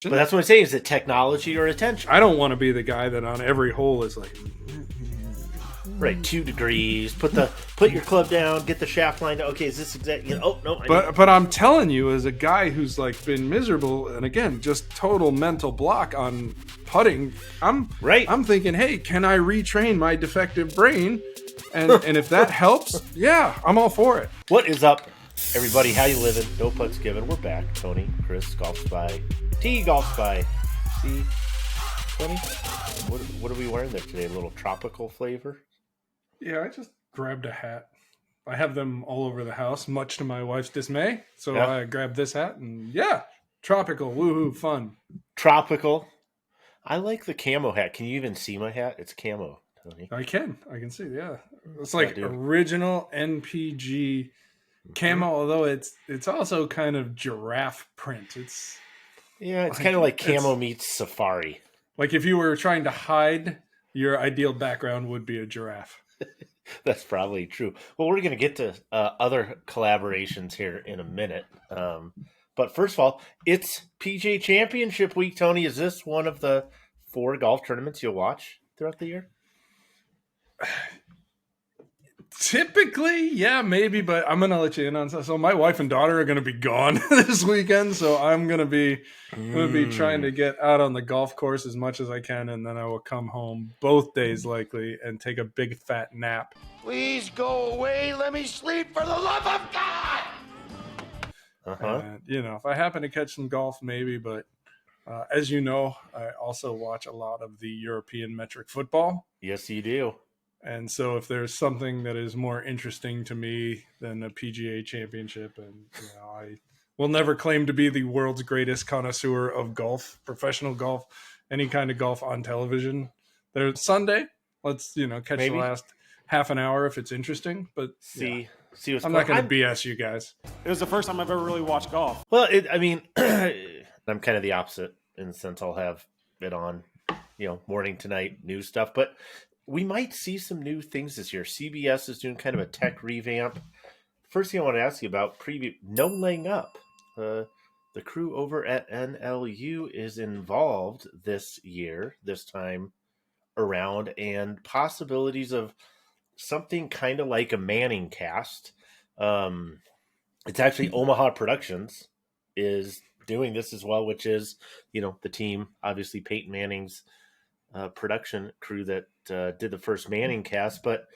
But that's what I'm saying. Is it technology or attention? I don't want to be the guy that on every hole is like, right, 2 degrees. Put your club down. Get the shaft lined up. Okay, is this exactly? Oh no. But I'm telling you, as a guy who's like been miserable, and again, just total mental block on putting. I'm thinking, hey, can I retrain my defective brain? And if that helps, yeah, I'm all for it. What is up, everybody? How you living? No putts given. We're back. Tony, Chris, Golf Spy, T Golf Spy. See, Tony, what are we wearing there today? A little tropical flavor. Yeah, I just grabbed a hat. I have them all over the house, much to my wife's dismay. So I grabbed this hat, and tropical, woohoo, fun. Tropical. I like the camo hat. Can you even see my hat? It's camo, Tony. I can see. Yeah, it's like original NPG camo, although it's also kind of giraffe print. It's kind of like camo meets safari. Like if you were trying to hide, your ideal background would be a giraffe. That's probably true. Well, we're going to get to other collaborations here in a minute. But first of all, it's PGA Championship week, Tony. Is this one of the 4 golf tournaments you'll watch throughout the year? Typically, yeah, maybe, but I'm going to let you in on something. So my wife and daughter are going to be gone this weekend, so I'm going to be trying to get out on the golf course as much as I can, and then I will come home both days likely and take a big fat nap. Please go away. Let me sleep for the love of God. And, if I happen to catch some golf, maybe, but as you know, I also watch a lot of the European metric football. Yes, you do. And so if there's something that is more interesting to me than the PGA Championship, and I will never claim to be the world's greatest connoisseur of golf, professional golf, any kind of golf on television. There's Sunday. Let's catch the last half an hour if it's interesting. But see what's I'm not going to BS you guys. It was the first time I've ever really watched golf. Well, I'm kind of the opposite in the sense I'll have it on, morning to night news stuff, but we might see some new things this year. CBS is doing kind of a tech revamp. First thing I want to ask you about no laying up. The crew over at NLU is involved this time around, and possibilities of something kind of like a Manning cast. It's actually Omaha Productions is doing this as well, which is, the team, obviously Peyton Manning's production crew that did the first Manning cast. But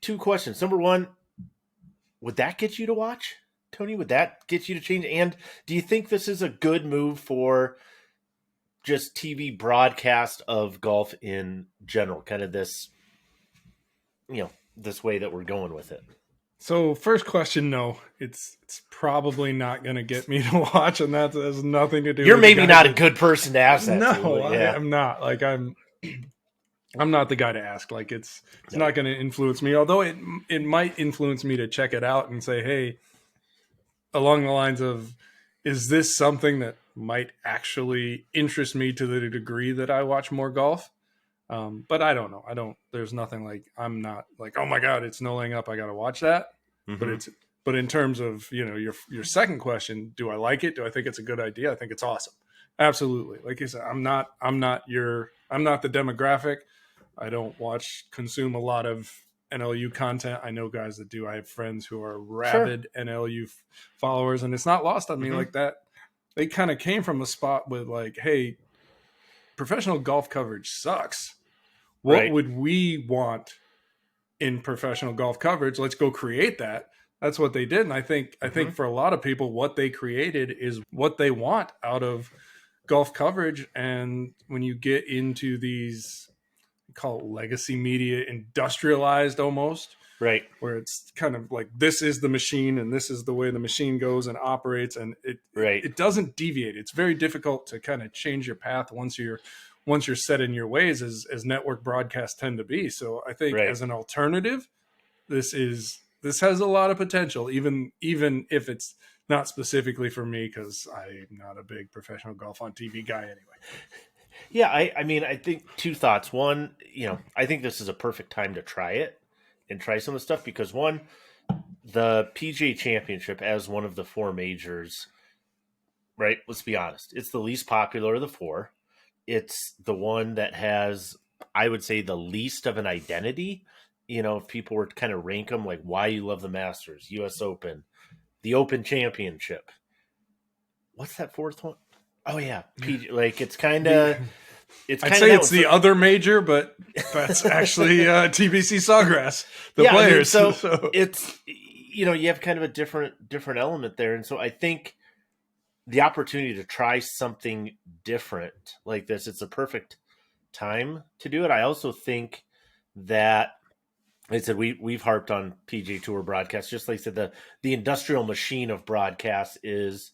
2 questions. Number 1, would that get you to watch, Tony? Would that get you to change? And do you think this is a good move for just TV broadcast of golf in general? Kind of this, this way that we're going with it. So first question, no, it's probably not going to get me to watch, and that has nothing to do with You're maybe not a good person to ask that. No, I'm not. Like I'm not the guy to ask. Like it's not going to influence me, although it might influence me to check it out and say, hey, along the lines of, is this something that might actually interest me to the degree that I watch more golf? But I don't know. There's nothing like, I'm not like, oh my God, it's no laying up, I got to watch that. Mm-hmm. But in terms of, your second question, do I like it? Do I think it's a good idea? I think it's awesome. Absolutely. Like you said, I'm not the demographic. I don't consume a lot of NLU content. I know guys that do. I have friends who are rabid NLU followers, and it's not lost on me like that. They kind of came from a spot with like, hey, professional golf coverage sucks. What would we want in professional golf coverage? Let's go create that. That's what they did. And I think for a lot of people, what they created is what they want out of golf coverage. And when you get into these, call it legacy media, industrialized almost, right, where it's kind of like, this is the machine and this is the way the machine goes and operates, and it doesn't deviate. It's very difficult to kind of change your path once you're set in your ways, as network broadcasts tend to be. So I think as an alternative, this has a lot of potential, even if it's not specifically for me, because I'm not a big professional golf on TV guy anyway. Yeah, I think 2 thoughts. One, I think this is a perfect time to try it and try some of the stuff, because one, the PGA Championship as one of the 4 majors right? Let's be honest. It's the least popular of the four. It's the one that has, I would say, the least of an identity. If people were to kind of rank them, like why you love the Masters, U.S. Open, the Open Championship. What's that fourth one? Oh yeah, like it's kind of. I'd say it's the other major, but that's actually TBC Sawgrass, the players. I mean, so it's you have kind of a different element there, and so I think the opportunity to try something different like this, it's a perfect time to do it. I also think that, like I said, we've harped on PGA Tour broadcasts, just like I said, the industrial machine of broadcasts is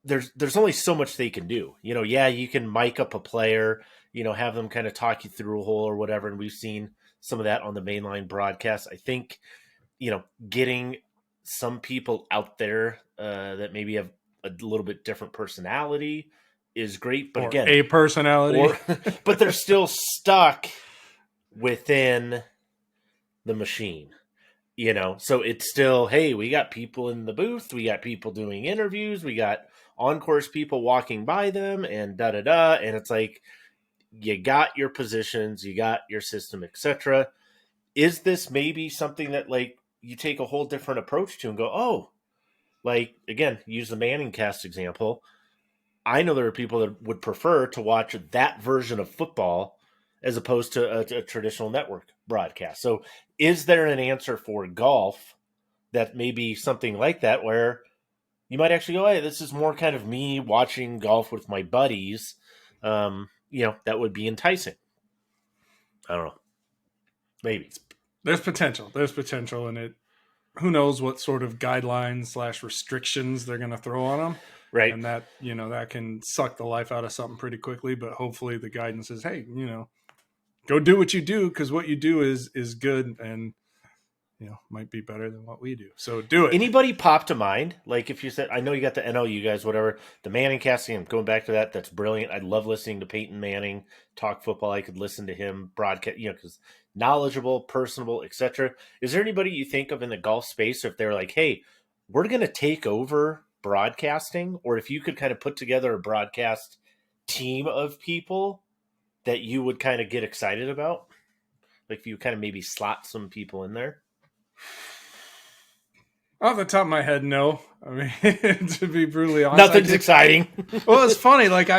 there's only so much they can do. You can mic up a player, have them kind of talk you through a hole or whatever, and we've seen some of that on the mainline broadcast. I think, getting some people out there that maybe have a little bit different personality is great, but again, a personality, but they're still stuck within the machine, so it's still, hey, we got people in the booth, we got people doing interviews, we got on-course people walking by them, and da-da-da, and it's like, you got your positions, you got your system, etc. Is this maybe something that, like, you take a whole different approach to and go, oh, like, again, use the Manning cast example. I know there are people that would prefer to watch that version of football as opposed to a traditional network broadcast. So is there an answer for golf that may be something like that, where you might actually go, hey, this is more kind of me watching golf with my buddies, that would be enticing. I don't know. Maybe. There's potential. And it, who knows what sort of guidelines / restrictions they're going to throw on them. Right. And that, that can suck the life out of something pretty quickly. But hopefully the guidance is, hey, go do what you do, because what you do is good and, might be better than what we do. So do it. Anybody pop to mind? Like, if you said, I know you got the NLU guys, whatever, the Manning casting, I'm going back to that. That's brilliant. I love listening to Peyton Manning talk football. I could listen to him broadcast, because knowledgeable, personable, etc. Is there anybody you think of in the golf space, if they're like, hey, we're going to take over broadcasting, or if you could kind of put together a broadcast team of people that you would kind of get excited about? Like, if you kind of maybe slot some people in there? Off the top of my head, no. I mean, to be brutally honest, nothing's exciting. Well, it's funny. Like,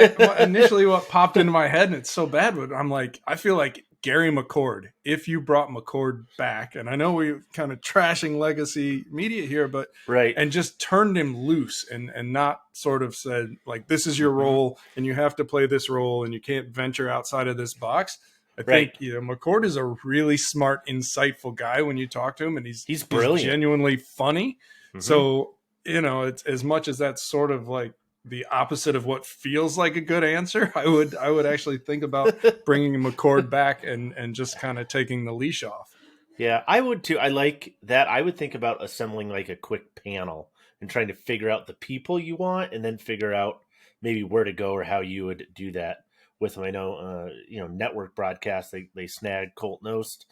initially what popped into my head, and it's so bad, but I'm like, I feel like Gary McCord, if you brought McCord back, and I know we're kind of trashing legacy media here, but right, and just turned him loose and not sort of said, like, this is your role and you have to play this role and you can't venture outside of this box. I think McCord is a really smart, insightful guy when you talk to him, and he's brilliant. He's genuinely funny. Mm-hmm. So, it's as much as that's sort of like the opposite of what feels like a good answer, I would actually think about bringing McCord back and just kind of taking the leash off. Yeah, I would too. I like that. I would think about assembling like a quick panel and trying to figure out the people you want, and then figure out maybe where to go or how you would do that with them. I know, network broadcast, they snagged Colt Knost.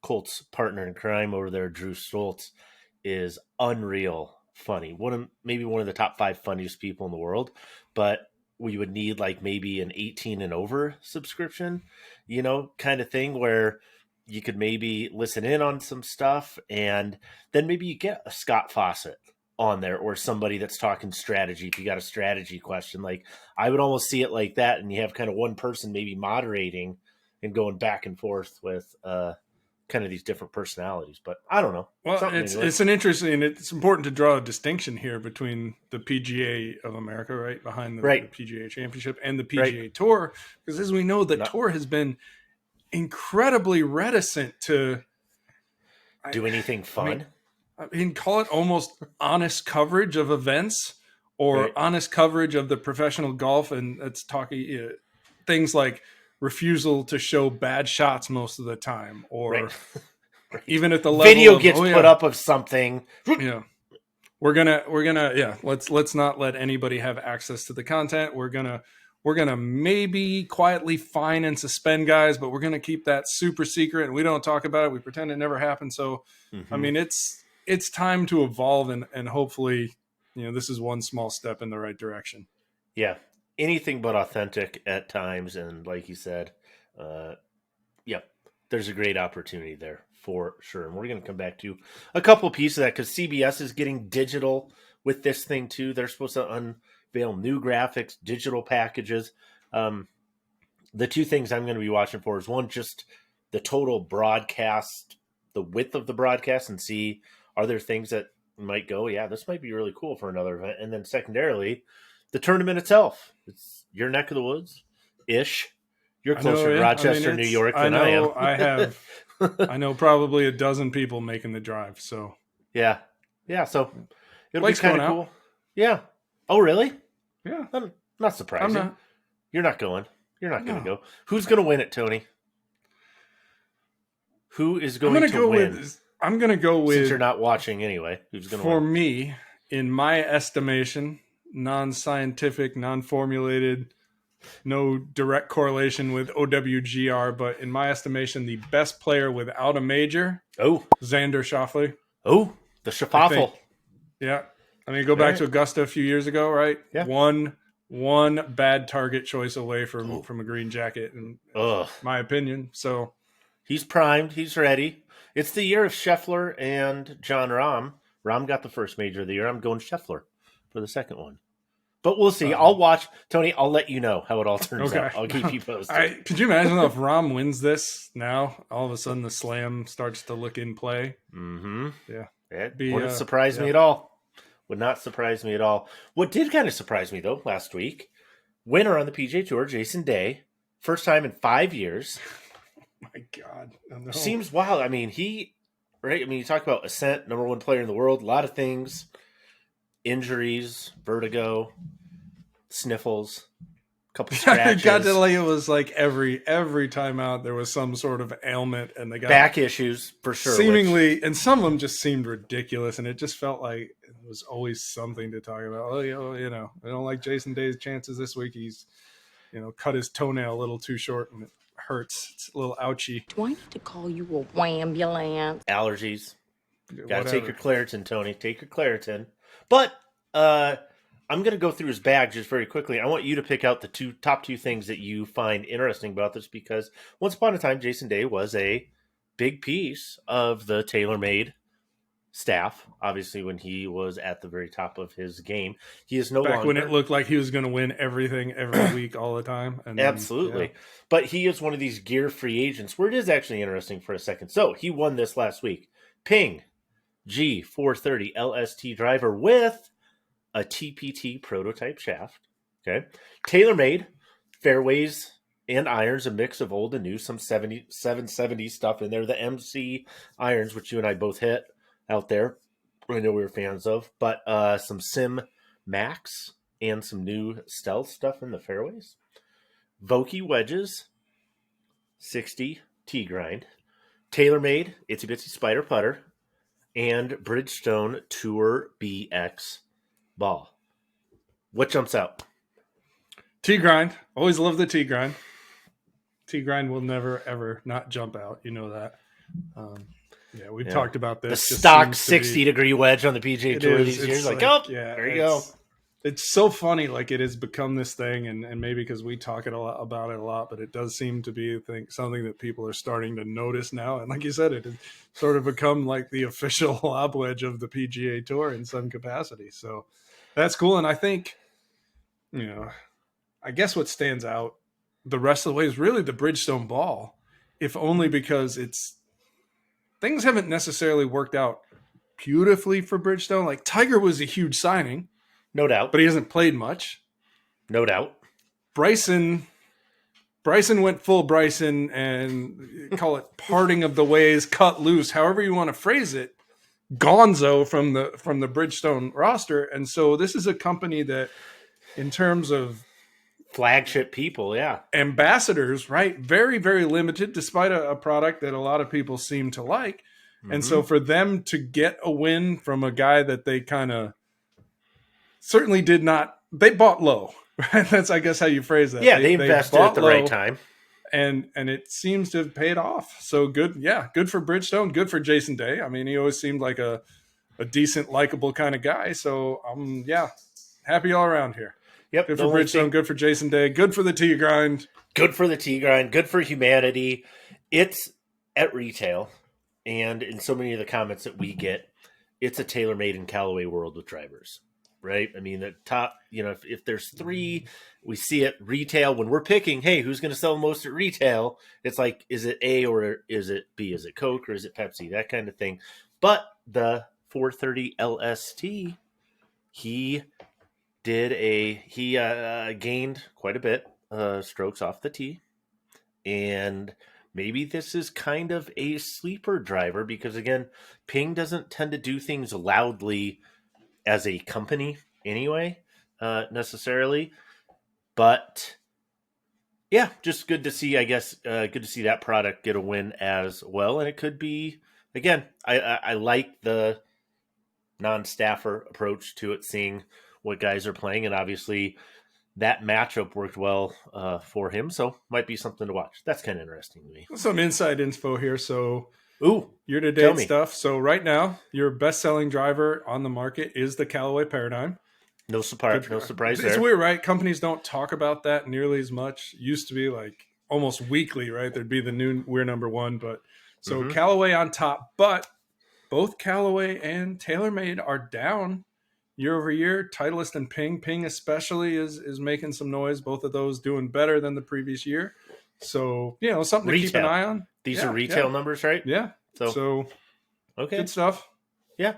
Colt's partner in crime over there, Drew Stoltz, is unreal funny. Maybe one of the top 5 funniest people in the world, but we would need like maybe an 18 and over subscription, kind of thing, where you could maybe listen in on some stuff, and then maybe you get a Scott Fawcett on there, or somebody that's talking strategy. If you got a strategy question, like, I would almost see it like that, and you have kind of one person maybe moderating and going back and forth with kind of these different personalities. But I don't know. Well, it's an interesting, it's important to draw a distinction here between the PGA of America, right behind the PGA Championship, and the PGA Tour, because as we know, the Tour has been incredibly reticent to do anything fun. I mean, call it almost honest coverage of events, or honest coverage of the professional golf, and it's talking things like refusal to show bad shots most of the time, or even at the level video gets put up of something. We're gonna let's not let anybody have access to the content. We're gonna maybe quietly fine and suspend guys, but we're gonna keep that super secret, and we don't talk about it. We pretend it never happened. So I mean, it's time to evolve, and hopefully this is one small step in the right direction. Yeah. Anything but authentic at times. And like you said, there's a great opportunity there for sure. And we're going to come back to a couple pieces of that because CBS is getting digital with this thing too. They're supposed to unveil new graphics, digital packages. The two things I'm going to be watching for is one, just the total broadcast, the width of the broadcast, and see are there things that might go, yeah, this might be really cool for another event. And then secondarily, the tournament itself. It's your neck of the woods ish. You're closer to Rochester, New York than I am. I know probably a dozen people making the drive. So yeah. So it'll Blake's be kind of cool. out. Yeah. Oh, really? Yeah. Not surprising. I'm not. You're not going. You're not going to go. Who's going to win it, Tony? Who is going to win? I'm going to go with. Since you're not watching anyway, who's going to win? For me, in my estimation, non-scientific, non-formulated, no direct correlation with OWGR, but in my estimation, the best player without a major, Xander Schauffele. Oh, the Schaffel. Yeah. I mean, go back to Augusta a few years ago, right? Yeah. One bad target choice away from a green jacket, in my opinion. So he's primed. He's ready. It's the year of Scheffler and John Rahm. Rahm got the first major of the year. I'm going Scheffler for the second one. But we'll see. I'll watch. Tony, I'll let you know how it all turns out. I'll keep you posted. Could you imagine if Rahm wins this now? All of a sudden the slam starts to look in play. Mm-hmm. Yeah. It wouldn't surprise me at all. Would not surprise me at all. What did kind of surprise me, though, last week, winner on the PGA Tour, Jason Day, first time in 5 years. Oh my God. No. Seems wild. I mean, you talk about ascent, number one player in the world, a lot of things, injuries, vertigo, sniffles, a couple scratches. It was like every time out there was some sort of ailment, and the guy back issues for sure. Seemingly, and some of them just seemed ridiculous, and it just felt like it was always something to talk about. I don't like Jason Day's chances this week. He's, cut his toenail a little too short, and it hurts. It's a little ouchy. Do I need to call you a wambulance? Allergies. Got to take your Claritin, Tony. Take your Claritin. But I'm going to go through his bag just very quickly. I want you to pick out the top two things that you find interesting about this, because once upon a time, Jason Day was a big piece of the TaylorMade staff. Obviously, when he was at the very top of his game, he is no longer. Back when it looked like he was going to win everything every week all the time. And absolutely. But he is one of these gear free agents where it is actually interesting for a second. So he won this last week. Ping G430 LST driver with a TPT prototype shaft. Okay. TaylorMade fairways and irons, a mix of old and new, some 770 stuff in there. The MC irons, which you and I both hit out there, I know we were fans of, but some Sim Max and some new stealth stuff in the fairways. Vokey wedges, 60 tee grind. TaylorMade Itsy Bitsy Spider putter, and Bridgestone Tour BX ball. What jumps out? Tee grind. Always love the tee grind. Tee grind will never, ever not jump out. You know that. We've talked about this. The stock 60-degree wedge on the PGA Tour these years. There you go. It's so funny. Like, it has become this thing, and maybe because we talk about it a lot, but it does seem to be something that people are starting to notice now. And like you said, it has sort of become like the official lob wedge of the PGA Tour in some capacity. So that's cool. And I think, I guess what stands out the rest of the way is really the Bridgestone ball, if only because things haven't necessarily worked out beautifully for Bridgestone. Like, Tiger was a huge signing. No doubt. But he hasn't played much. No doubt. Bryson went full Bryson, and call it parting of the ways, cut loose, however you want to phrase it. Gonzo from the Bridgestone roster. And so this is a company that, in terms of flagship people, ambassadors, right? Very, very limited, despite a product that a lot of people seem to like. Mm-hmm. And so for them to get a win from a guy that they kind of certainly did not, they bought low, right? That's, I guess, how you phrase that. Yeah, they invested at the right time. And it seems to have paid off. So good. Yeah, good for Bridgestone, good for Jason Day. I mean, he always seemed like a a decent, likable kind of guy. So happy all around here. Yep. Good for Bridgestone, good for Jason Day, good for the tee grind. Good for the tee grind, good for humanity. It's at retail, and in so many of the comments that we get, it's a tailor-made in Callaway world with drivers, right? I mean, the top, if there's three, we see it retail. When we're picking, hey, who's going to sell most at retail? It's like, is it A or is it B? Is it Coke or is it Pepsi? That kind of thing. But the 430 LST, he gained quite a bit strokes off the tee, and maybe this is kind of a sleeper driver because, again, Ping doesn't tend to do things loudly as a company anyway, necessarily. But yeah, just good to see, I guess, good to see that product get a win as well. And it could be, again, I like the non-staffer approach to it, seeing what guys are playing, and obviously that matchup worked well for him, so might be something to watch. That's kind of interesting to me. Some inside info here. So, tell year-to-date me. stuff. So right now, your best-selling driver on the market is the Callaway Paradigm. No surprise there. It's weird, right? Companies don't talk about that nearly as much. Used to be like almost weekly, right? There'd be the new we're number one, but so Callaway on top, but both Callaway and TaylorMade are down year over year. Titleist and Ping especially is making some noise. Both of those doing better than the previous year. So, something to keep an eye on. These are retail numbers, right? Yeah. So okay. Good stuff. Yeah.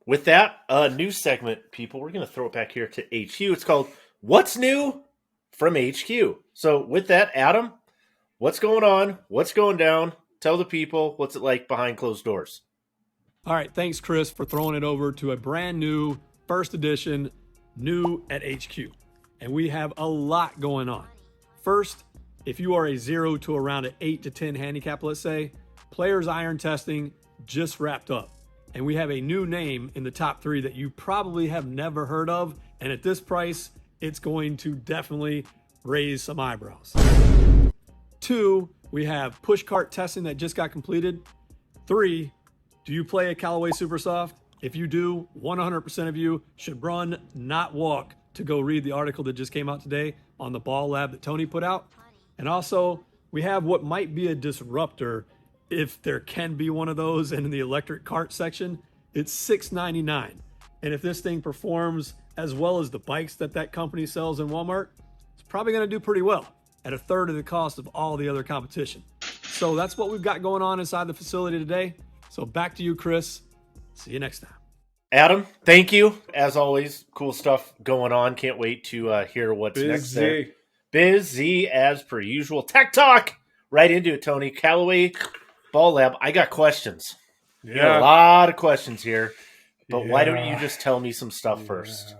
With that news segment, people, we're going to throw it back here to HQ. It's called What's New from HQ. So with that, Adam, what's going on? What's going down? Tell the people, what's it like behind closed doors? All right, thanks, Chris, for throwing it over to a brand new first edition, new at HQ. And we have a lot going on. First, if you are a 0 to around an 8 to 10 handicap, let's say, players iron testing just wrapped up. And we have a new name in the top 3 that you probably have never heard of. And at this price, it's going to definitely raise some eyebrows. 2, we have push cart testing that just got completed. 3, do you play a Callaway SuperSoft? If you do, 100% of you should run, not walk, to go read the article that just came out today on the Ball Lab that Tony put out. And also, we have what might be a disruptor, if there can be one of those, and in the electric cart section, it's $699. And if this thing performs as well as the bikes that company sells in Walmart, it's probably going to do pretty well at a third of the cost of all the other competition. So that's what we've got going on inside the facility today. So back to you, Chris. See you next time. Adam, thank you. As always, cool stuff going on. Can't wait to hear what's next there. Busy as per usual. Tech Talk. Right into it, Tony. Callaway Ball Lab. I got questions. Yeah. You got a lot of questions here. But why don't you just tell me some stuff first?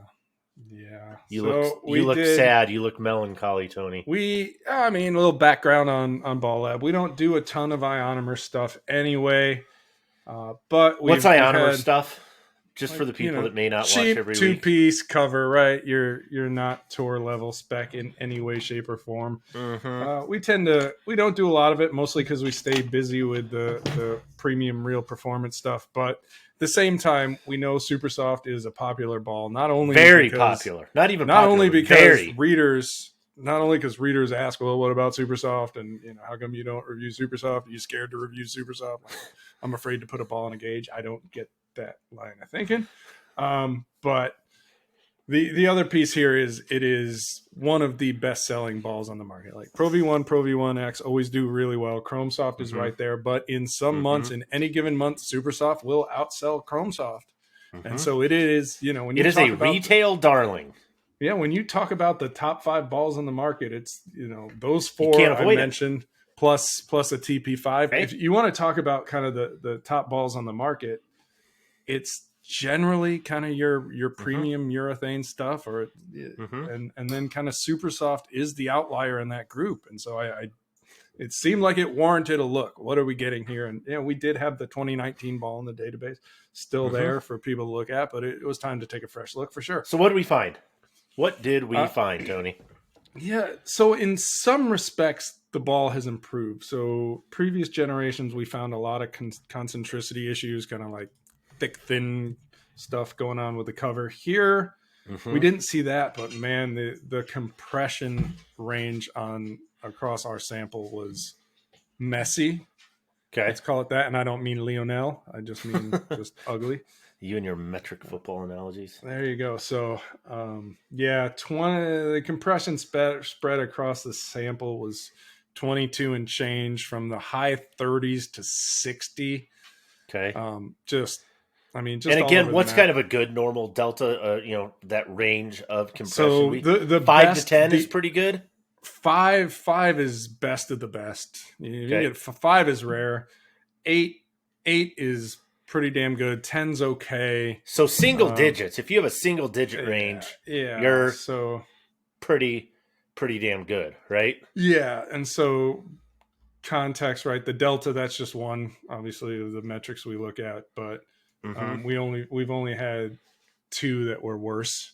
Yeah. You look sad. You look melancholy, Tony. A little background on Ball Lab. We don't do a ton of ionomer stuff anyway. But what's ionomer stuff? Just for the people that may not watch every week. 2-piece cover, right? You're not tour level spec in any way, shape, or form. Mm-hmm. We don't do a lot of it, mostly because we stay busy with the premium real performance stuff. But at the same time, we know SuperSoft is a popular ball, not only popular, not only because very. readers ask, well, what about SuperSoft? And how come you don't review SuperSoft? Are you scared to review SuperSoft? I'm afraid to put a ball in a gauge. I don't get that line of thinking. But the other piece here is it is one of the best selling balls on the market. Like Pro V1, Pro V1X always do really well. ChromeSoft is right there, but in some months, in any given month, SuperSoft will outsell ChromeSoft. And so it is, when you it is a retail darling. Yeah, when you talk about the top 5 balls on the market, it's those 4 I mentioned plus a TP5. Right. If you want to talk about kind of the top balls on the market, it's generally kind of your premium urethane stuff, and then kind of SuperSoft is the outlier in that group. And so it seemed like it warranted a look. What are we getting here? And we did have the 2019 ball in the database still there for people to look at, but it was time to take a fresh look for sure. So what did we find? What did we find, Tony? Yeah, so in some respects, the ball has improved. So previous generations, we found a lot of concentricity issues, kind of like thick, thin stuff going on with the cover. Here, we didn't see that, but man, the compression range across our sample was messy. Okay. Let's call it that. And I don't mean Lionel. I just mean just ugly. You and your metric football analogies. There you go. So, the compression spread across the sample was 22 and change from the high 30s to 60. Okay. And again, what's kind of a good normal delta? That range of compression. So the 5 to 10 is pretty good. 5 is best of the best. You get 5 is rare. 8 is pretty damn good. 10's okay. So single digits. If you have a single digit range, you're so pretty damn good, right? Yeah, and so context, right? The delta, that's just one, obviously, of the metrics we look at, but we've only had 2 that were worse.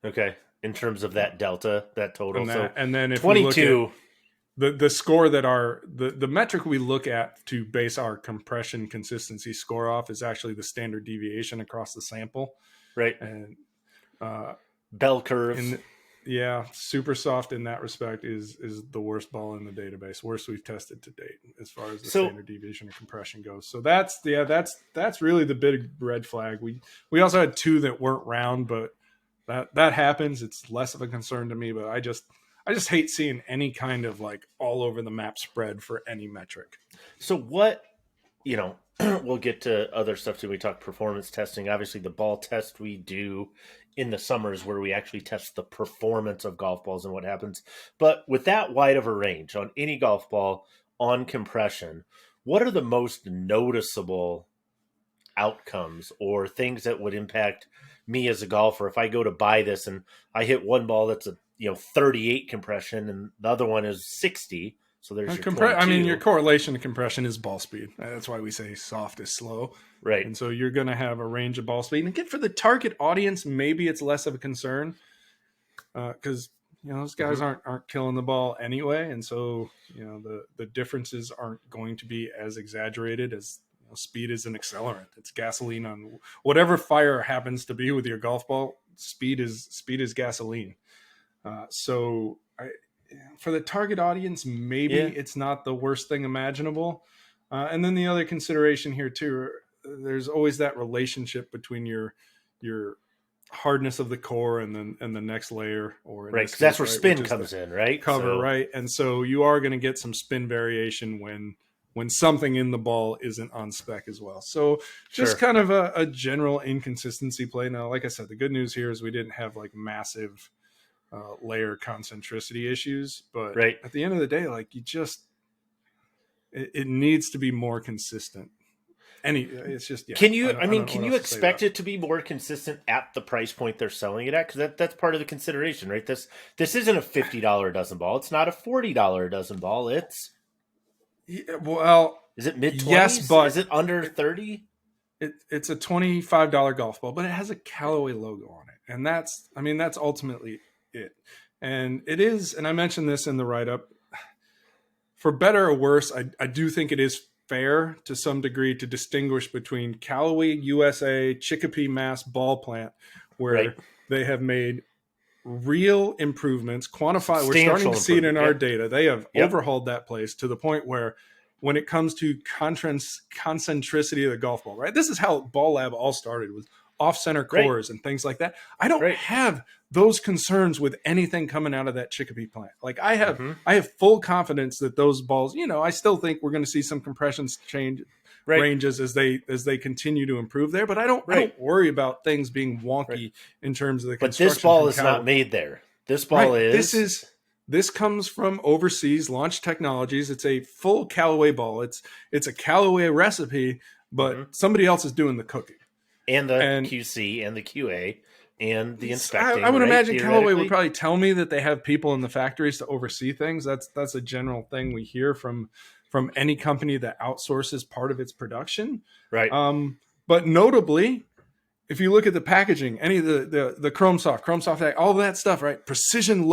Okay, in terms of that delta, that total. And then if 22. we look at the score that the metric we look at to base our compression consistency score off is actually the standard deviation across the sample. Right. And bell curves. SuperSoft in that respect is the worst ball in the database, worst we've tested to date as far as the standard deviation of compression goes. So that's really the big red flag. We also had 2 that weren't round, but that happens. It's less of a concern to me, but I just hate seeing any kind of like all over the map spread for any metric. So what, we'll get to other stuff too. We talk performance testing. Obviously the ball test we do in the summer is where we actually test the performance of golf balls and what happens. But with that wide of a range on any golf ball on compression, what are the most noticeable outcomes or things that would impact me as a golfer if I go to buy this and I hit one ball that's a 38 compression and the other one is 60? So there's your correlation to compression is ball speed. That's why we say soft is slow. Right. And so you're going to have a range of ball speed. And again, for the target audience, maybe it's less of a concern because those guys aren't killing the ball anyway. And so, the differences aren't going to be as exaggerated as speed is an accelerant. It's gasoline on whatever fire happens to be with your golf ball. Speed is gasoline. For the target audience, maybe it's not the worst thing imaginable. And then the other consideration here too, there's always that relationship between your hardness of the core and the next layer, or right, because that's where spin comes in, right? Cover, right? And so you are going to get some spin variation when something in the ball isn't on spec as well. So just kind of a general inconsistency play. Now, like I said, the good news here is we didn't have like massive layer concentricity issues, but at the end of the day, like it needs to be more consistent. It's just can you expect it to be more consistent at the price point they're selling it at? Because that's part of the consideration, right? This isn't a $50 dozen ball. It's not a $40 dozen ball. It's is it mid-20s? Yes, but is it under 30? It's a $25 golf ball, but it has a Callaway logo on it, and that's ultimately it. And it is, and I mentioned this in the write-up, for better or worse, I do think it is fair to some degree to distinguish between Callaway USA, Chicopee, Mass ball plant, where they have made real improvements, quantified. We're starting to see it in our data. They have overhauled that place to the point where when it comes to concentricity of the golf ball, right? This is how Ball Lab all started, with off-center cores and things like that. I don't have those concerns with anything coming out of that Chicopee plant. Like I have full confidence that those balls, I still think we're going to see some compression change ranges as they continue to improve there, but I don't worry about things being wonky in terms of the construction. But this ball is not made there. This ball This comes from overseas launch technologies. It's a full Callaway ball. It's a Callaway recipe, but somebody else is doing the cooking. And the QC and the QA and the inspecting. I would imagine Callaway would probably tell me that they have people in the factories to oversee things. That's a general thing we hear from any company that outsources part of its production. Right. But notably, if you look at the packaging, any of the ChromeSoft, all of that stuff, right? Precision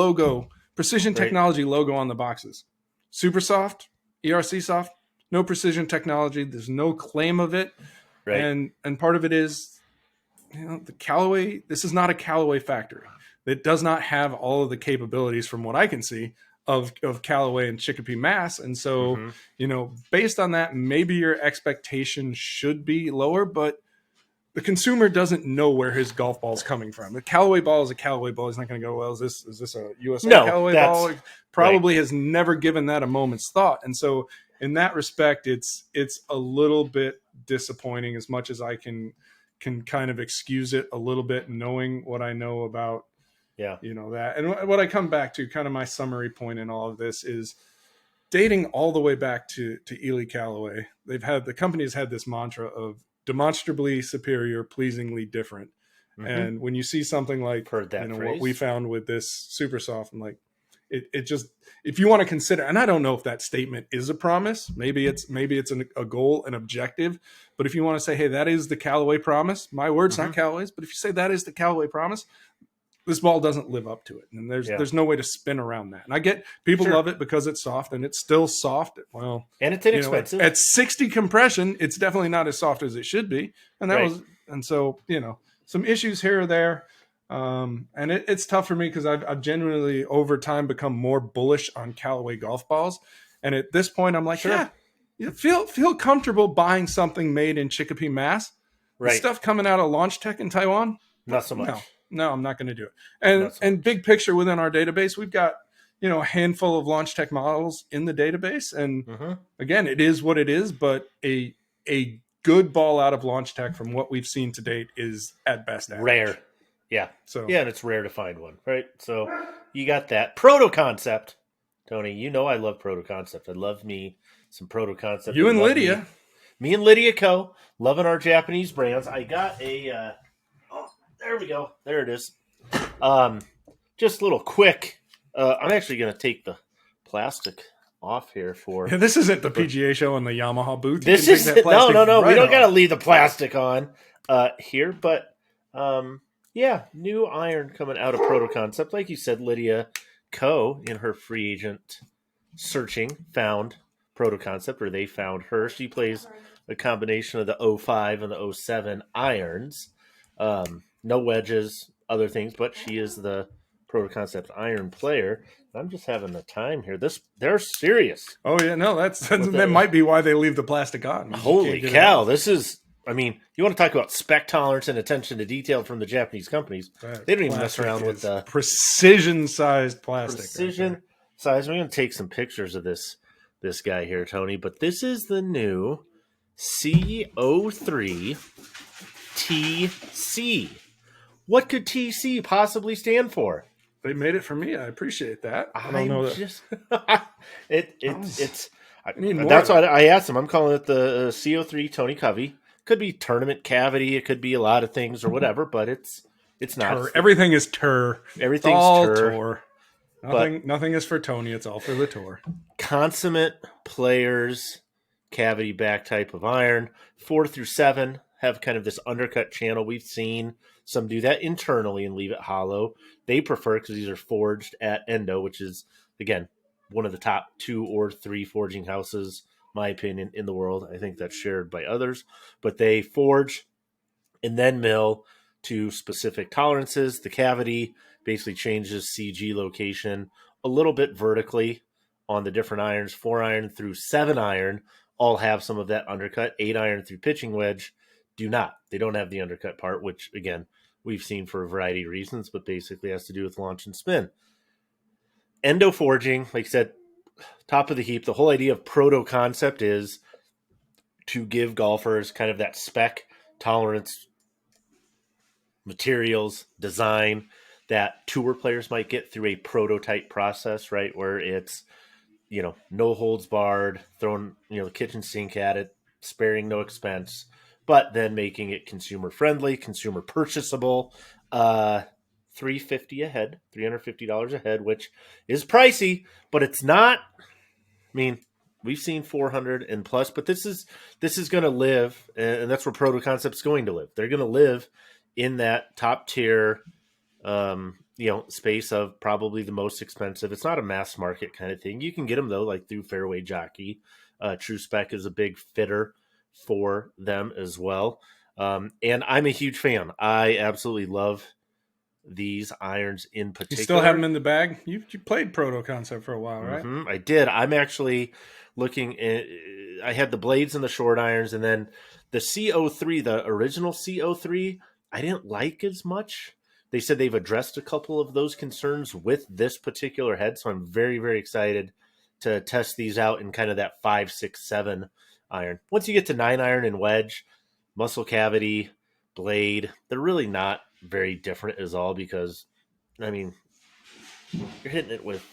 technology logo on the boxes. SuperSoft, ERC Soft, no precision technology. There's no claim of it. Right. And part of it is, the Callaway. This is not a Callaway factory. It does not have all of the capabilities, from what I can see, of Callaway and Chicopee, Mass. And so, based on that, maybe your expectation should be lower, but the consumer doesn't know where his golf ball is coming from. The Callaway ball is a Callaway ball. He's not going to go, well, is this a USA Callaway ball? Probably has never given that a moment's thought. And so in that respect, it's a little bit disappointing, as much as I can kind of excuse it a little bit, knowing what I know about, that. And what I come back to, kind of my summary point in all of this, is dating all the way back to Ely Callaway. The company has had this mantra of demonstrably superior, pleasingly different. Mm-hmm. And when you see something like what we found with this SuperSoft, I'm like, it just, if you want to consider, and I don't know if that statement is a promise, maybe it's a goal, an objective, but if you want to say, hey, that is the Callaway promise, my words, not Callaway's, but if you say that is the Callaway promise, this ball doesn't live up to it. And there's no way to spin around that. And I get people love it because it's soft, and it's still soft. Well, and it's inexpensive. At 60 compression, it's definitely not as soft as it should be. And so, some issues here or there. And it's tough for me, because I've genuinely over time become more bullish on Callaway golf balls. And at this point, I'm like, feel comfortable buying something made in Chicopee, Mass. Right. The stuff coming out of Launch Tech in Taiwan, not so much. No, I'm not going to do it. And big picture within our database, we've got, a handful of Launch Tech models in the database. And again, it is what it is, but a good ball out of Launch Tech from what we've seen to date is at best average. Rare. Yeah. So and it's rare to find one, right? So you got that. Proto Concept. Tony, I love Proto Concept. I love me some Proto Concept. You and Lydia. Me and Lydia Co. Loving our Japanese brands. I got a there we go. There it is. Just a little quick. I'm actually going to take the plastic off here for. This isn't the PGA show in the Yamaha booth. This is no. Right, we don't got to leave the plastic on here, but new iron coming out of Proto Concept. Like you said, Lydia Co. in her free agent searching found Proto Concept, or they found her. She plays a combination of the 05 and the 07 irons. No wedges, other things, but she is the Proto Concept iron player. I'm just having the time here. They're serious. Oh yeah, no, that might be why they leave the plastic on. Holy cow! This is. I mean, you want to talk about spec tolerance and attention to detail from the Japanese companies? They don't even mess around with the precision-sized plastic. Precision size. I'm going to take some pictures of this guy here, Tony. But this is the new CO3 TC. What could TC possibly stand for? They made it for me. I appreciate that. I don't know that. That's why I asked him. I'm calling it the CO3 Tony Covey. Could be tournament cavity. It could be a lot of things or whatever, but it's not. Tur. Everything is tur. Everything's all tur. Nothing is for Tony. It's all for the tour. Consummate players, cavity back type of iron. 4 through 7 have kind of this undercut channel. We've seen some do that internally and leave it hollow. They prefer, because these are forged at Endo, which is, again, one of the top 2 or 3 forging houses, my opinion, in the world. I think that's shared by others. But they forge and then mill to specific tolerances. The cavity basically changes CG location a little bit vertically on the different irons. 4 iron through 7 iron all have some of that undercut. 8 iron through pitching wedge do not. They don't have the undercut part, which, again, we've seen for a variety of reasons, but basically has to do with launch and spin. Endo forging, like I said, top of the heap. The whole idea of Proto Concept is to give golfers kind of that spec tolerance, materials, design that tour players might get through a prototype process, right? Where it's, no holds barred, throwing, the kitchen sink at it, sparing no expense, but then making it consumer friendly, consumer purchasable. $350 a head, $350 a head, which is pricey, but it's not. I mean, we've seen 400 and plus, but this is going to live, and that's where Proto Concept's going to live. They're going to live in that top tier, space of probably the most expensive. It's not a mass market kind of thing. You can get them though, like through Fairway Jockey. True Spec is a big fitter for them as well. And I'm a huge fan. I absolutely love these irons in particular. You still have them in the bag? You played Proto Concept for a while, right? Mm-hmm, I did. I'm actually looking at, I had the blades and the short irons, and then the CO3, the original CO3, I didn't like as much. They said they've addressed a couple of those concerns with this particular head, so I'm very, very excited to test these out in kind of that 5, 6, 7 iron. Once you get to 9 iron and wedge, muscle cavity, blade, they're really not very different as all, because, I mean, you're hitting it with,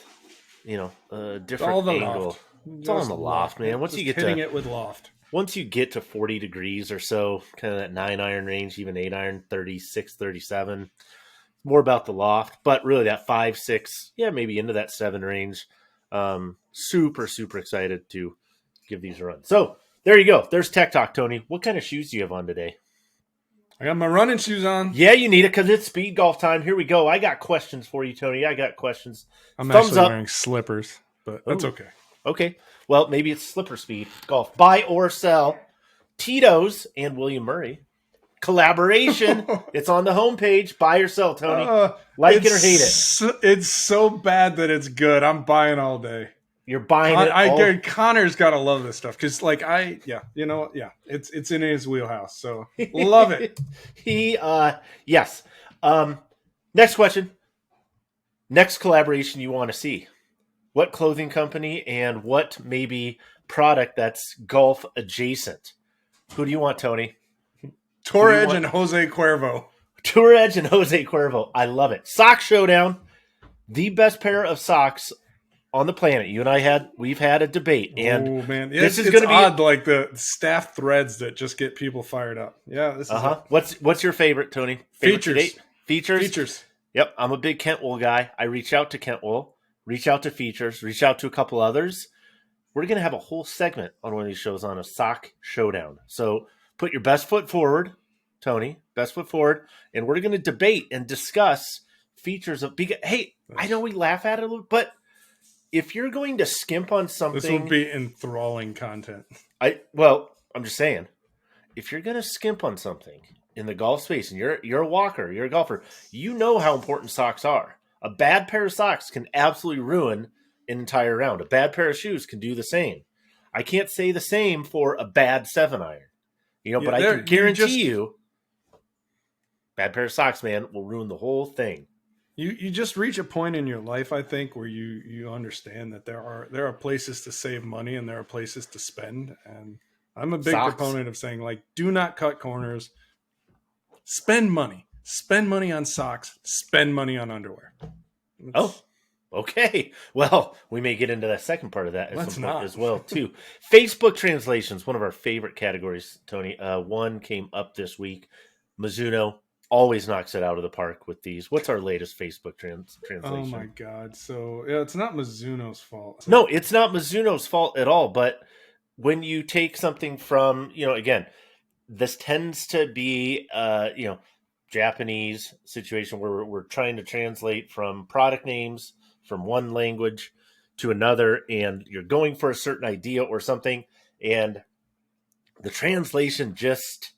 a different angle. Loft. It's all in the loft, man. Once you get hitting it with loft. Once you get to 40 degrees or so, kind of that 9 iron range, even 8 iron, 36, 37, more about the loft. But really that 5, 6, maybe into that 7 range. Super, super excited to give these a run. So there you go. There's Tech Talk, Tony. What kind of shoes do you have on today? I got my running shoes on. Yeah, you need it because it's speed golf time. Here we go. I got questions for you, Tony. I got questions. I'm Thumbs actually up. wearing slippers, but that's okay. Okay. Well, maybe it's slipper speed golf. Buy or sell. Tito's and William Murray collaboration. It's on the homepage. Buy or sell, Tony. Like it or hate it. It's so bad that it's good. I'm buying all day. You're buying it. Connor's got to love this stuff because, it's in his wheelhouse. So love it. Yes. Next question. Next collaboration you want to see? What clothing company and what maybe product that's golf adjacent? Who do you want, Tony? Tour Edge and Jose Cuervo. Tour Edge and Jose Cuervo. I love it. Sock Showdown. The best pair of socks on the planet. You and we've had a debate, and man, this is going to be odd, like the staff threads that just get people fired up. Yeah, this is What's your favorite, Tony? Features. Features. Yep, I'm a big Kentwool guy. I reach out to Kentwool, reach out to Features, reach out to a couple others. We're going to have a whole segment on one of these shows on a sock showdown. So put your best foot forward, Tony. Best foot forward, and we're going to debate and discuss features of. Hey, I know we laugh at it a little, but if you're going to skimp on something, this will be enthralling content. I'm just saying, if you're going to skimp on something in the golf space, and you're a walker, you're a golfer, you know how important socks are. A bad pair of socks can absolutely ruin an entire round. A bad pair of shoes can do the same. I can't say the same for a bad 7 iron, but I can guarantee you, bad pair of socks, man, will ruin the whole thing. You just reach a point in your life, I think, where you understand that there are places to save money and there are places to spend. And I'm a big proponent of saying, like, do not cut corners. Spend money. Spend money on socks. Spend money on underwear. Okay. Well, we may get into that second part of that as well, too. Facebook translations, one of our favorite categories, Tony. One came up this week. Mizuno always knocks it out of the park with these. What's our latest Facebook translation? Oh, my God. So, it's not Mizuno's fault. No, it's not Mizuno's fault at all. But when you take something from, again, this tends to be, Japanese situation where we're trying to translate from product names from one language to another, and you're going for a certain idea or something, and the translation just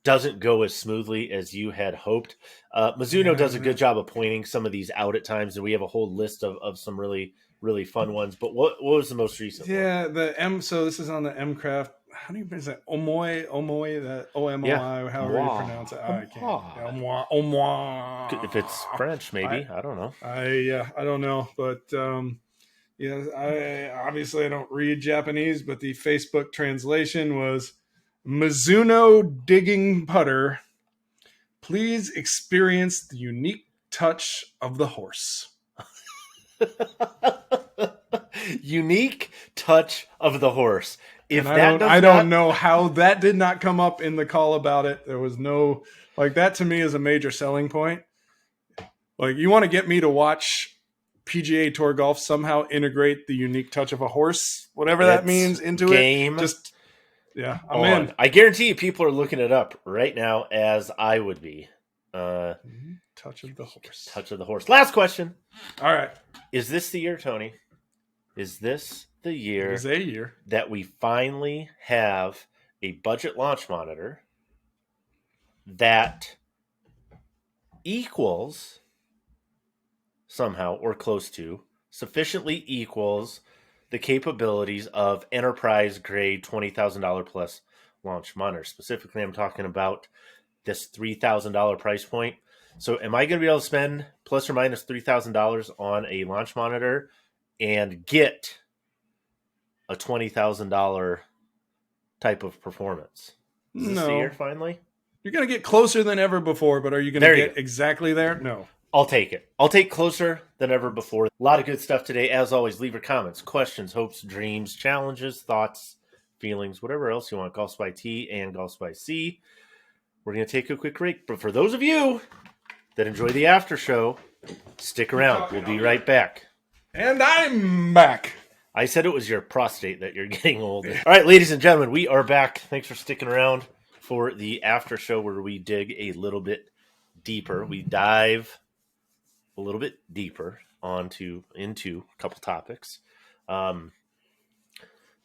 doesn't go as smoothly as you had hoped. Mizuno does a good job of pointing some of these out at times, and we have a whole list of some really, really fun ones. But what was the most recent one? The M. So this is on the M Craft. How do you pronounce that? Omoy, that O-M-O-I, however you pronounce it. I can't. Omoy. If it's French, maybe. I don't know. I don't know. But, I don't read Japanese, but the Facebook translation was Mizuno digging putter. Please experience the unique touch of the horse. Unique touch of the horse. I don't know how that did not come up in the call about it. There was no, that to me is a major selling point. Like, you want to get me to watch PGA Tour golf somehow integrate the unique touch of a horse, whatever that means, into game. It. I'm in. I guarantee you people are looking it up right now, as I would be. Touch of the horse. Touch of the horse. Last question. All right. Is this the year, Tony? Is this the year? It is a year that we finally have a budget launch monitor that equals somehow or close to sufficiently equals the capabilities of enterprise grade $20,000 plus launch monitor. Specifically, I'm talking about this $3,000 price point. So am I going to be able to spend plus or minus $3,000 on a launch monitor and get a $20,000 type of performance? Is this the year finally? You're going to get closer than ever before, but are you going to get exactly there? No. I'll take it. I'll take closer than ever before. A lot of good stuff today. As always, leave your comments, questions, hopes, dreams, challenges, thoughts, feelings, whatever else you want. GolfSpy T and GolfSpy C. We're going to take a quick break. But for those of you that enjoy the after show, stick around. We'll be right back. And I'm back. I said it was your prostate that you're getting older. All right, ladies and gentlemen, we are back. Thanks for sticking around for the after show where we dig a little bit deeper. We dive a little bit deeper into a couple topics.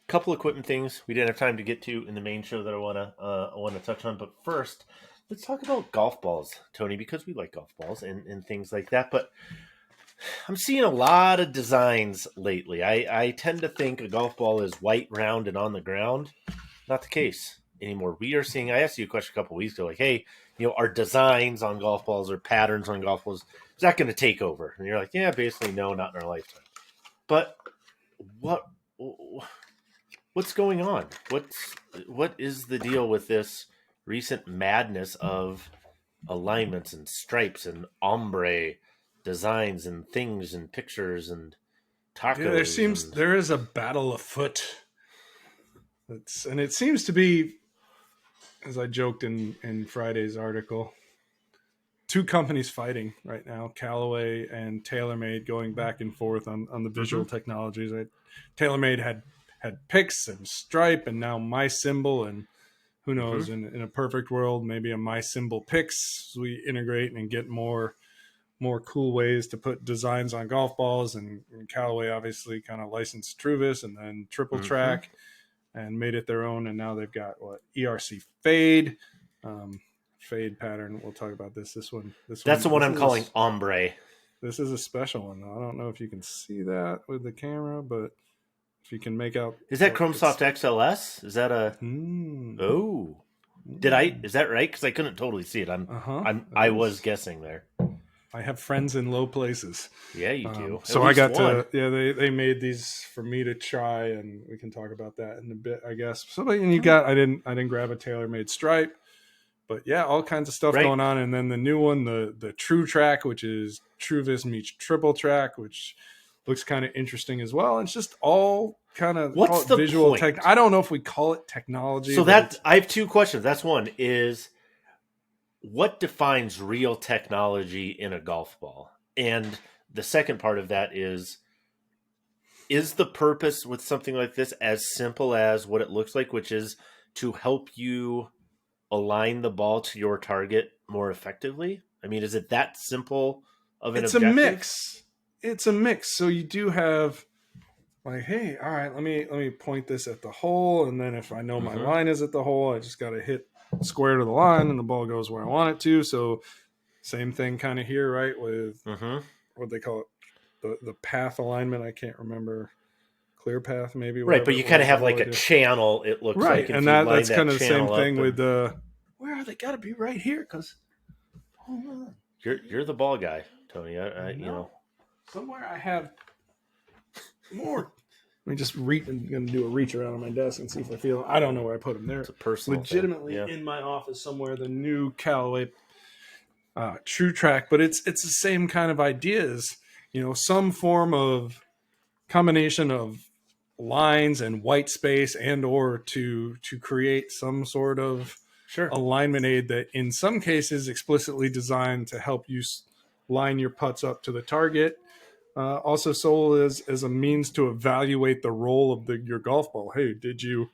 Couple equipment things we didn't have time to get to in the main show that I want to touch on. But first, let's talk about golf balls, Tony, because we like golf balls and things like that. But I'm seeing a lot of designs lately. I tend to think a golf ball is white, round, and on the ground. Not the case anymore. We are seeing, I asked you a question a couple weeks ago, like, hey, are designs on golf balls or patterns on golf balls, is that going to take over? And you're like, yeah, basically no, not in our lifetime. But what's going on? What is the deal with this recent madness of alignments and stripes and ombre designs and things and pictures and tacos? Yeah, there is a battle afoot. And it seems to be, as I joked in Friday's article, two companies fighting right now, Callaway and TaylorMade, going back and forth on the visual technologies. TaylorMade had picks and stripe, and now my symbol, and who knows, in a perfect world, maybe a my symbol picks we integrate and get more cool ways to put designs on golf balls. And Callaway obviously kind of licensed Truvis and then Triple Track and made it their own. And now they've got ERC Fade, fade pattern. We'll talk about this one. That's the one I'm calling ombre. This is a special one, though. I don't know if you can see that with the camera, but if you can make out. Is that ChromeSoft XLS? Is that a? Oh, is that right? Because I couldn't totally see it. I was guessing there. I have friends in low places. Yeah, you do. So I got one. They made these for me to try, and we can talk about that in a bit, I guess. So, and I didn't grab a TaylorMade stripe, but yeah, all kinds of stuff going on. And then the new one, the True Track, which is Truvis meets Triple Track, which looks kind of interesting as well. It's just all kind of what's the visual tech? I don't know if we call it technology. So I have two questions. That's one is, what defines real technology in a golf ball? And the second part of that is the purpose with something like this as simple as what it looks like, which is to help you align the ball to your target more effectively? I mean, is it that simple of an objective? It's a mix. So you do have like, hey, all right, let me point this at the hole, and then if I know my line is at the hole, I just got to hit square to the line and the ball goes where I want it to. So same thing kind of here, right? With what they call it, the path alignment. I can't remember. Clear path, maybe. Right, but you kind of have like a channel, it looks like. And that's kind of the same thing with where are they? Got to be right here, because you're the ball guy, Tony. I somewhere I have more. Let me just reach. I'm going to do a reach around on my desk and see if I feel it. I don't know where I put them. There. It's a personal legitimately thing. In my office somewhere. The new Callaway True Track, but it's the same kind of ideas. Some form of combination of lines and white space, and or to create some sort of alignment aid that, in some cases, explicitly designed to help you line your putts up to the target. Also sold as a means to evaluate the roll of your golf ball. Hey, did you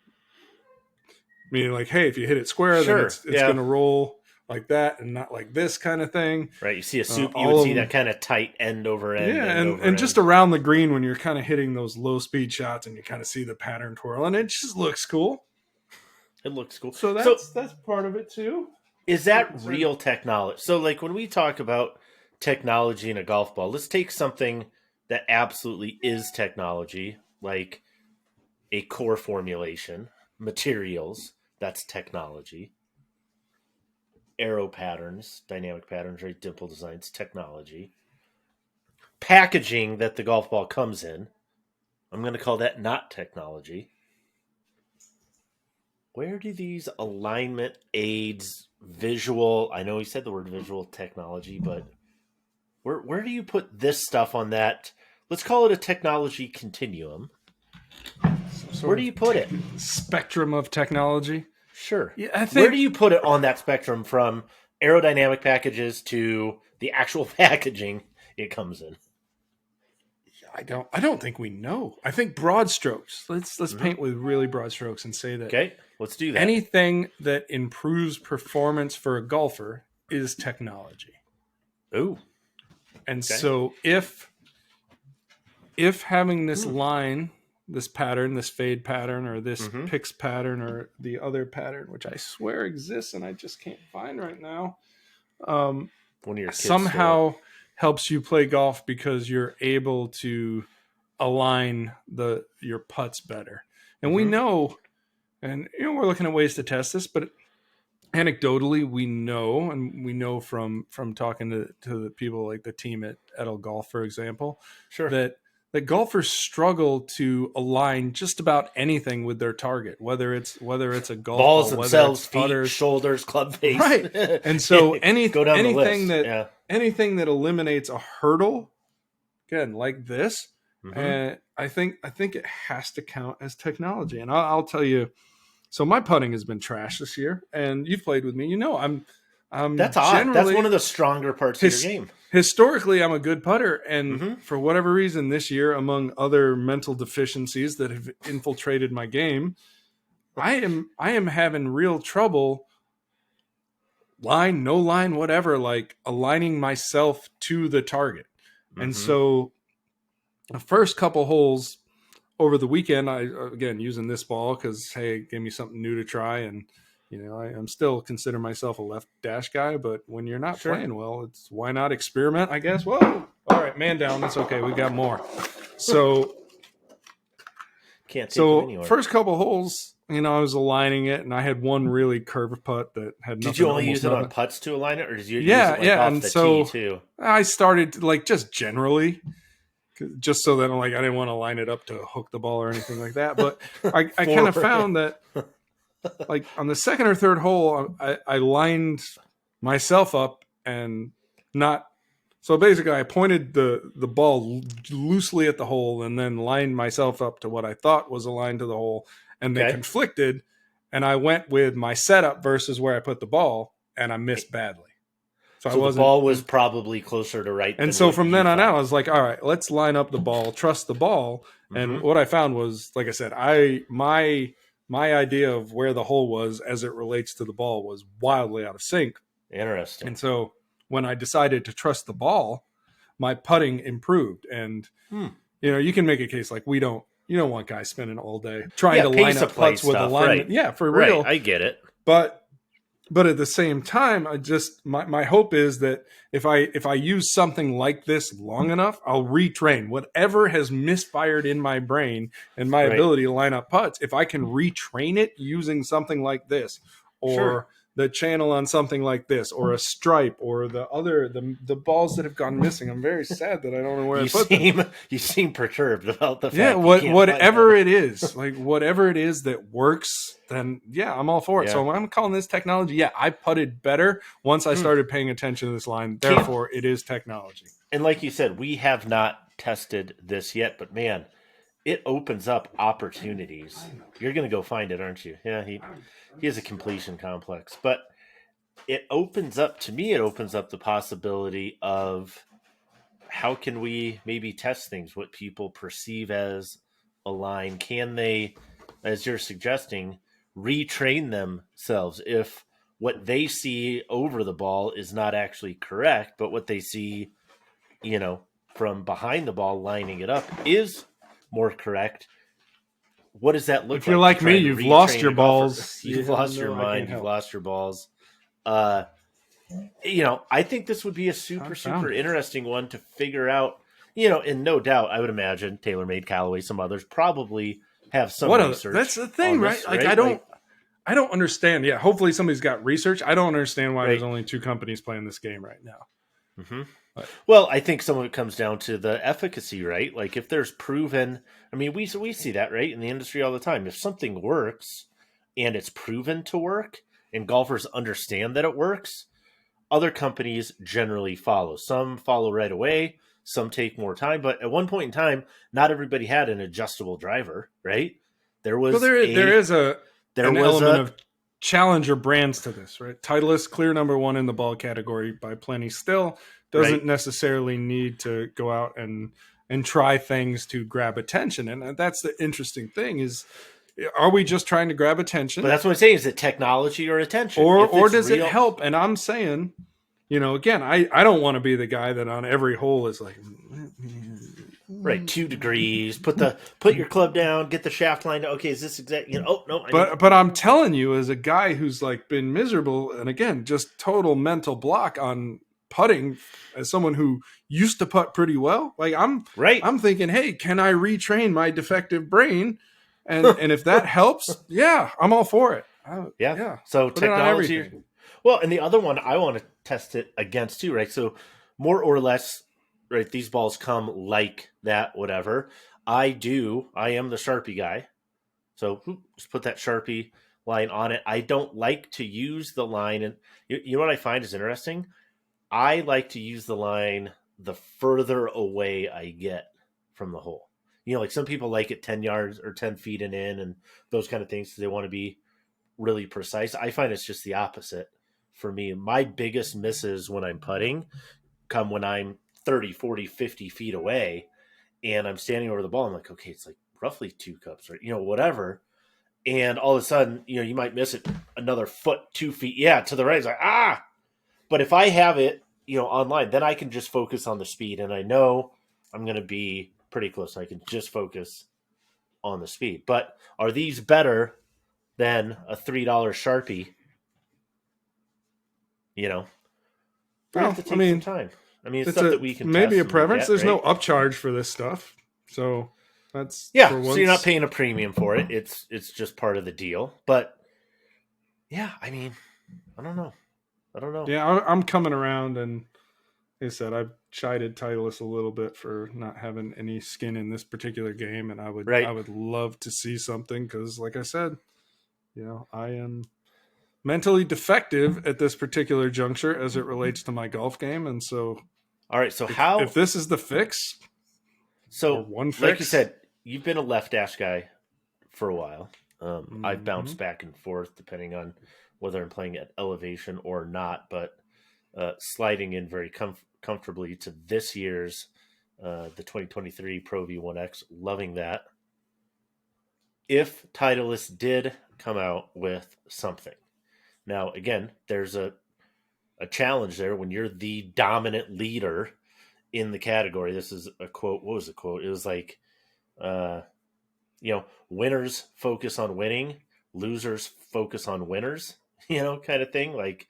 meaning like, hey, if you hit it square, then it's going to roll like that and not like this kind of thing. Right. You see you would see that kind of tight end over end. Yeah, and just around the green when you're kind of hitting those low speed shots and you kind of see the pattern twirl, and it just looks cool. It looks cool. So that's part of it too. Is that real technology? So, like, when we talk about technology in a golf ball, let's take something that absolutely is technology, like a core formulation, materials, that's technology. Arrow patterns, dynamic patterns, right? Dimple designs, technology. Packaging that the golf ball comes in, I'm going to call that not technology. Where do these alignment aids, visual, I know he said the word visual technology, but where do you put this stuff on that? Let's call it a technology continuum. Where do you put it? Spectrum of technology. Sure. Yeah, I think, where do you put it on that spectrum from aerodynamic packages to the actual packaging it comes in? I don't think we know. I think broad strokes. Let's paint with really broad strokes and say that. Okay, let's do that. Anything that improves performance for a golfer is technology. Ooh. And so if having this line, this pattern, this fade pattern, or this pix pattern, or the other pattern, which I swear exists and I just can't find right now, One of your kids somehow helps you play golf because you're able to align your putts better. And we know, and we're looking at ways to test this, but anecdotally we know from talking to the people like the team at Edel Golf, for example, that golfers struggle to align just about anything with their target, whether it's a golf balls ball, themselves, feet, putters, shoulders, club face, right? And so anything that eliminates a hurdle, again, like this, I think it has to count as technology. And I'll tell you, so my putting has been trash this year, and you've played with me. I'm that's odd. That's one of the stronger parts of your game. Historically, I'm a good putter, and for whatever reason this year, among other mental deficiencies that have infiltrated my game, I am having real trouble, line, no line, whatever, like aligning myself to the target. And so the first couple holes over the weekend, I, again, using this ball because, hey, it gave me something new to try. And, I'm still consider myself a left dash guy, but when you're not playing well, it's why not experiment, I guess. Whoa. All right, man down. That's okay. We got more. So, can't take them anywhere. First couple holes, I was aligning it, and I had one really curved putt that had nothing. Did you only use it on putts to align it, or did you use it off and the so tee too? I started just generally, just so that I didn't want to line it up to hook the ball or anything like that. But I kind of found that on the second or third hole, I lined myself up and not. So basically, I pointed the ball loosely at the hole and then lined myself up to what I thought was aligned to the hole, and they conflicted. And I went with my setup versus where I put the ball, and I missed badly. So the ball was probably closer to right. And so from then on out, I was like, all right, let's line up the ball, trust the ball. And what I found was, like I said, my idea of where the hole was as it relates to the ball was wildly out of sync. Interesting. And so when I decided to trust the ball, my putting improved. And, you can make a case like you don't want guys spending all day trying to line up putts with alignment. Right. Yeah, for real. I get it. But at the same time, my hope is that if I use something like this long enough, I'll retrain whatever has misfired in my brain and my ability to line up putts. If I can retrain it using something like this, or the channel on something like this, or a stripe, or the balls that have gone missing. I'm very sad that I don't know where I put them. You seem perturbed about the fact. Yeah, whatever it is, whatever it is that works, then I'm all for it. So I'm calling this technology. Yeah, I putted better once I started paying attention to this line. Therefore, it is technology. And like you said, we have not tested this yet, but man, it opens up opportunities. You're going to go find it, aren't you? Yeah, he has a completion complex, but it opens up the possibility of how can we maybe test things, what people perceive as a line. Can they, as you're suggesting, retrain themselves if what they see over the ball is not actually correct, but what they see, from behind the ball lining it up is more correct? what does that look like? If you're like me, you've lost your balls. You've Yeah, lost your no, I mind. can't You've help. lost your balls. I think this would be a super Confounded. interesting one to figure out. And no doubt, I would imagine TaylorMade, Callaway, some others probably have some research. That's the thing, on right? this, Like, right? I don't understand. Yeah, hopefully somebody's got research. I don't understand why Right. there's only 2 companies playing this game right now. Mm-hmm. But- Well, I think some of it comes down to the efficacy, right? Like if there's proven, I mean, we see that, right, in the industry all the time. If something works and it's proven to work and golfers understand that it works, other companies generally follow. Some follow right away, some take more time. But at one point in time, not everybody had an adjustable driver, right? There was Well, there is an element of challenger brands to this, right? Titleist, clear number 1 in the ball category by plenty. Still doesn't Right. necessarily need to go out and try things to grab attention. And that's the interesting thing is, are we just trying to grab attention? But that's what I'm saying. Is it technology or attention? Or If it's does it real- help? And I'm saying, again, I don't want to be the guy that on every hole is like, Right, 2 degrees. Put your club down. Get the shaft line. Okay, is this exact? Oh no. but I'm telling you, as a guy who's like been miserable, and again, just total mental block on putting, as someone who used to putt pretty well, like I'm thinking, hey, can I retrain my defective brain? And if that helps, yeah, I'm all for it. Yeah. So Put it on technology. everything. Well, and the other one I want to test it against too, right? So more or less, right? These balls come like that, whatever. I am the Sharpie guy. So just put that Sharpie line on it. I don't like to use the line. And you know what I find is interesting? I like to use the line the further away I get from the hole. Like some people like it 10 yards or 10 feet and in and those kind of things because they want to be really precise. I find it's just the opposite for me. My biggest misses when I'm putting come when I'm 30, 40, 50 feet away and I'm standing over the ball. I'm like, okay, it's like roughly 2 cups or, whatever. And all of a sudden, you might miss it another foot, 2 feet. Yeah, to the right. It's like, But if I have it, online, then I can just focus on the speed. And I know I'm going to be pretty close. I can just focus on the speed. But are these better than a $3 Sharpie? We have to take some time. I mean, it's stuff that we can maybe test a and preference. look at, There's no upcharge for this stuff, so that's Yeah, for so once. you're not paying a premium for it. It's just part of the deal. But yeah, I mean, I don't know. Yeah, I'm coming around, and like I said, I've chided Titleist a little bit for not having any skin in this particular game, and I would love to see something because, like I said, I am mentally defective at this particular juncture as it relates to my golf game, and so all right. So if this is the fix, so one fix, like you said, you've been a left dash guy for a while. I've bounced back and forth depending on whether I'm playing at elevation or not, but sliding in very comfortably to this year's the 2023 Pro V1X, loving that. If Titleist did come out with something, now again, there's a challenge there when you're the dominant leader in the category. This is a quote. What was the quote? It was like, winners focus on winning, losers focus on winners, kind of thing, like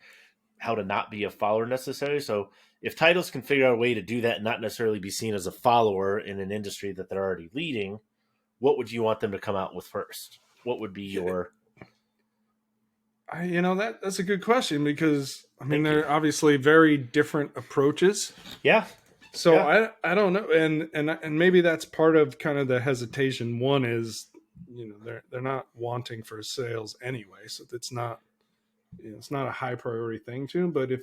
how to not be a follower necessarily. So if Titleist can figure out a way to do that and not necessarily be seen as a follower in an industry that they're already leading, what would you want them to come out with first? What would be your... that's a good question because, I mean, they're obviously very different approaches. Yeah. So yeah. I don't know. And maybe that's part of kind of the hesitation. One is, they're not wanting for sales anyway. So it's not a high priority thing to them. But if,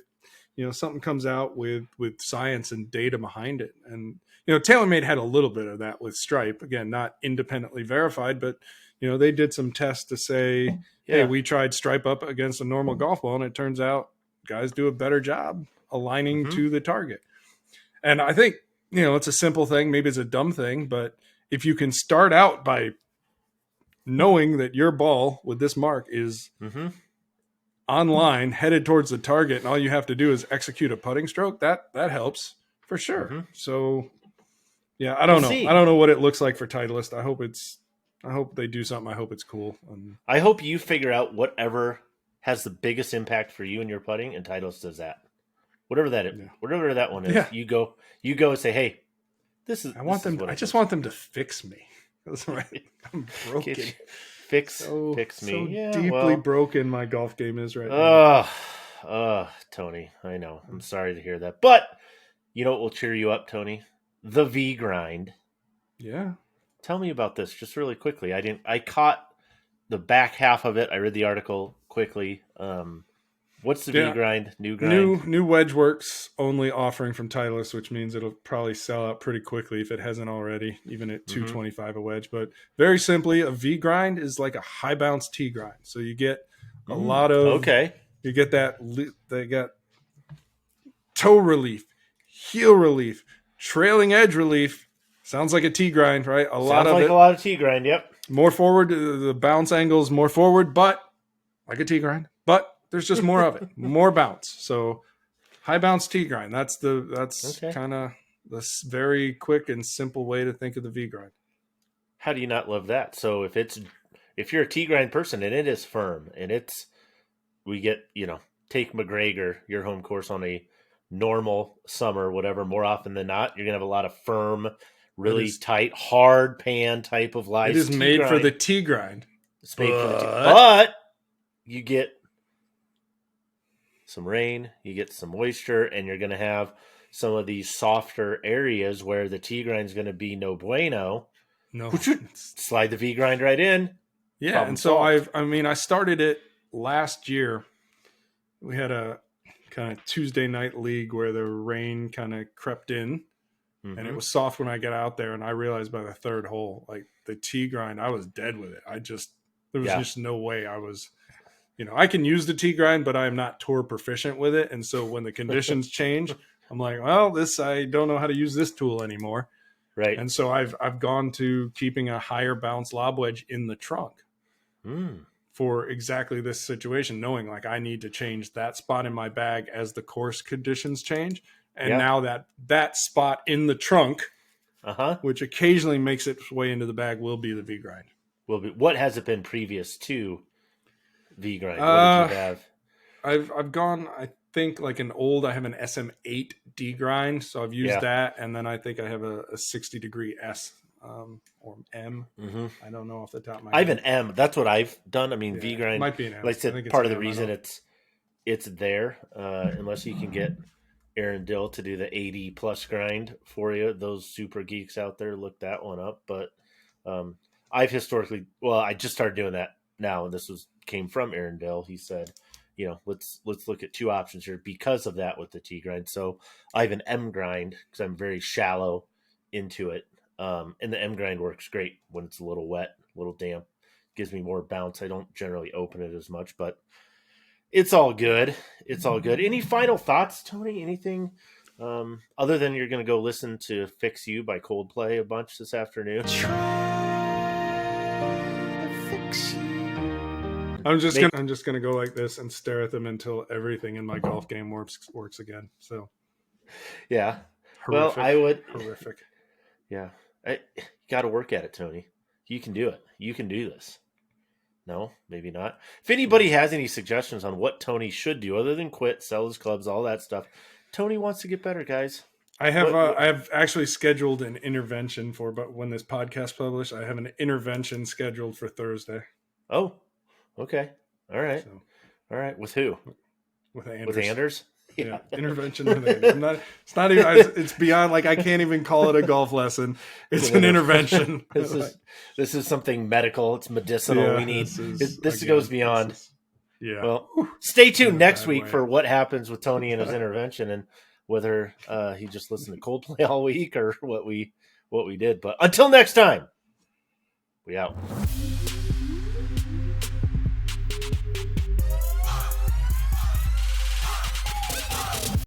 something comes out with science and data behind it, and, TaylorMade had a little bit of that with Stripe, again, not independently verified, but, they did some tests to say, hey, we tried Stripe up against a normal golf ball, and it turns out guys do a better job aligning to the target. And I think, it's a simple thing. Maybe it's a dumb thing, but if you can start out by knowing that your ball with this mark is online, headed towards the target, and all you have to do is execute a putting stroke, that helps for sure. So, yeah, I don't know. I don't know what it looks like for Titleist. I hope I hope they do something. I hope it's cool. I hope you figure out whatever has the biggest impact for you and your putting, and Titleist does that. Whatever that is, whatever that one is, Yeah. you go and say, "Hey, this is." I just want them to fix me. That's right. I'm broken. Fix me. So Yeah, deeply broken my golf game is right now. Tony, I know. I'm sorry to hear that, but you know what will cheer you up, Tony? The V grind. Yeah. Tell me about this just really quickly. I caught the back half of it. I read the article quickly. What's the V grind? New grind? New WedgeWorks only offering from Titleist, which means it'll probably sell out pretty quickly if it hasn't already, even at $225 a wedge. But very simply, a V grind is like a high bounce T grind. So you get a lot of you get that they got toe relief, heel relief, trailing edge relief. Sounds like a T grind, right? A lot of T grind. Yep. More forward, the bounce angle is more forward, but like a T grind. But there's just more of it, more bounce. So high bounce T grind. That's kind of the very quick and simple way to think of the V grind. How do you not love that? So if you're a T grind person and it is firm and we get, take McGregor, your home course on a normal summer, whatever, more often than not, you're going to have a lot of firm, really tight, hard pan type of lies. It is made for the T grind. It's made for the T, but you get some rain, you get some moisture, and you're going to have some of these softer areas where the T grind is going to be no bueno. No, slide the V grind right in. Yeah, Problem and so solved. I started it last year. We had a kind of Tuesday night league where the rain kind of crept in, and it was soft when I got out there, and I realized by the third hole, like the T grind, I was dead with it. There was just no way I was. I can use the T grind, but I am not tour proficient with it. And so when the conditions change, I'm like, well, I don't know how to use this tool anymore. Right. And so I've gone to keeping a higher bounce lob wedge in the trunk for exactly this situation, knowing like I need to change that spot in my bag as the course conditions change. And now that spot in the trunk, which occasionally makes its way into the bag, will be the V grind. What has it been previous to V grind? What did you have? I've gone, I think like I have an SM8 D grind. So I've used that. And then I think I have a 60 degree S or M. I don't know off the top of my head. I have an M. That's what I've done. I mean, V grind might be an M. Like I said, part of the reason it's there, unless you can get Aaron Dill to do the 80 plus grind for you. Those super geeks out there, look that one up. But I've historically, I just started doing that now, and this came from Aaron Dill. He said, let's look at two options here because of that with the T grind. So I have an M grind because I'm very shallow into it. And the M grind works great when it's a little wet, a little damp, gives me more bounce. I don't generally open it as much, but it's all good. It's all good. Any final thoughts, Tony? Anything other than you're going to go listen to Fix You by Coldplay a bunch this afternoon? I'm just gonna go like this and stare at them until everything in my golf game works again. So, yeah. Horrific, well, I would horrific. Yeah, you got to work at it, Tony. You can do it. You can do this. No, maybe not. If anybody has any suggestions on what Tony should do other than quit, sell his clubs, all that stuff, Tony wants to get better, guys. I have actually scheduled an intervention but when this podcast published, I have an intervention scheduled for Thursday. Oh, okay. All right. So, all right. With who? With Anders. With Anders? Yeah. Intervention with Anders. It's not even. It's beyond. Like I can't even call it a golf lesson. It's an intervention. This is something medical. It's medicinal. Yeah, we need. This again, goes beyond. Yeah. Well, stay tuned next week for what happens with Tony and his intervention, and whether he just listened to Coldplay all week or what we did. But until next time, we out.